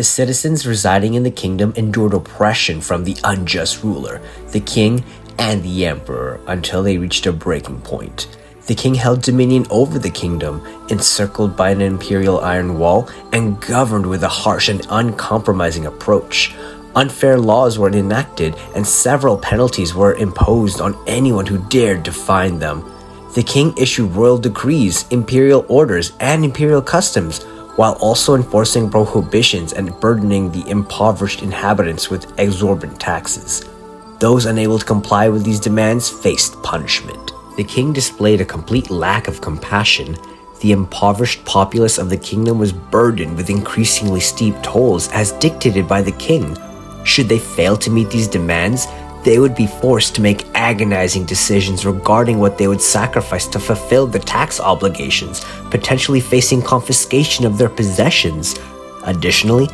The citizens residing in the kingdom endured oppression from the unjust ruler, the king, and the emperor until they reached a breaking point. The king held dominion over the kingdom, encircled by an imperial iron wall and governed with a harsh and uncompromising approach. Unfair laws were enacted and several penalties were imposed on anyone who dared defy them. The king issued royal decrees, imperial orders, and imperial customs, while also enforcing prohibitions and burdening the impoverished inhabitants with exorbitant taxes. Those unable to comply with these demands faced punishment. The king displayed a complete lack of compassion. The impoverished populace of the kingdom was burdened with increasingly steep tolls as dictated by the king. Should they fail to meet these demands, they would be forced to make agonizing decisions regarding what they would sacrifice to fulfill the tax obligations, potentially facing confiscation of their possessions. Additionally,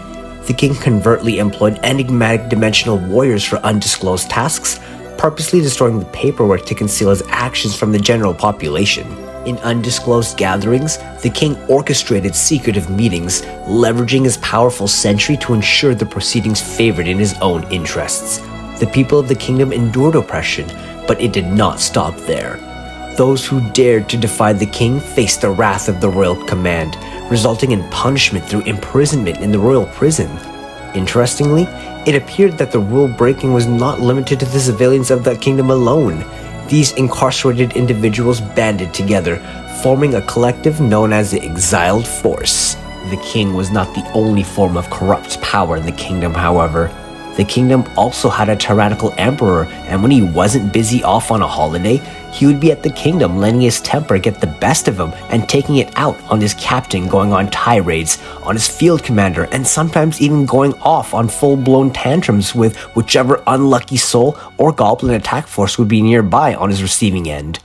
the king covertly employed enigmatic dimensional warriors for undisclosed tasks, purposely destroying the paperwork to conceal his actions from the general population. In undisclosed gatherings, the king orchestrated secretive meetings, leveraging his powerful sentry to ensure the proceedings favored in his own interests. The people of the kingdom endured oppression, but it did not stop there. Those who dared to defy the king faced the wrath of the royal command, resulting in punishment through imprisonment in the royal prison. Interestingly, it appeared that the rule breaking was not limited to the civilians of the kingdom alone. These incarcerated individuals banded together, forming a collective known as the EXILED force. The king was not the only form of corrupt power in the kingdom, however. The kingdom also had a tyrannical emperor, and when he wasn't busy off on a holiday, he would be at the kingdom letting his temper get the best of him and taking it out on his captain, going on tirades, on his field commander, and sometimes even going off on full-blown tantrums with whichever unlucky soul or goblin attack force would be nearby on his receiving end.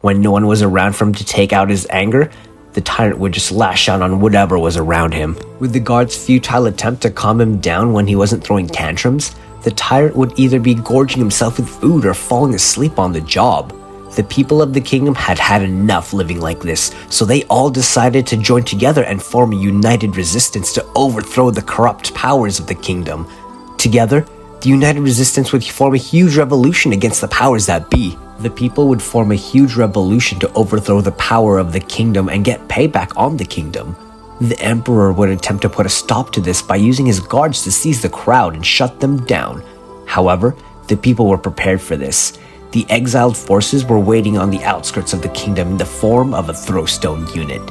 When no one was around for him to take out his anger, the tyrant would just lash out on whatever was around him. With the guard's futile attempt to calm him down when he wasn't throwing tantrums, the tyrant would either be gorging himself with food or falling asleep on the job. The people of the kingdom had had enough living like this, so they all decided to join together and form a united resistance to overthrow the corrupt powers of the kingdom. Together, the united resistance would form a huge revolution against the powers that be. The people would form a huge revolution to overthrow the power of the kingdom and get payback on the kingdom. The emperor would attempt to put a stop to this by using his guards to seize the crowd and shut them down. However, the people were prepared for this. The exiled forces were waiting on the outskirts of the kingdom in the form of a throwstone unit.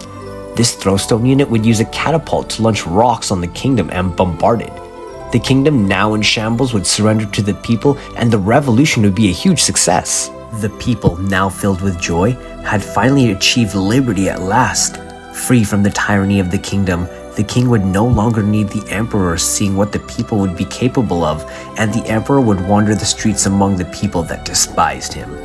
This throwstone unit would use a catapult to launch rocks on the kingdom and bombard it. The kingdom, now in shambles, would surrender to the people, and the revolution would be a huge success. The people, now filled with joy, had finally achieved liberty at last. Free from the tyranny of the kingdom, the king would no longer need the emperor seeing what the people would be capable of, and the emperor would wander the streets among the people that despised him.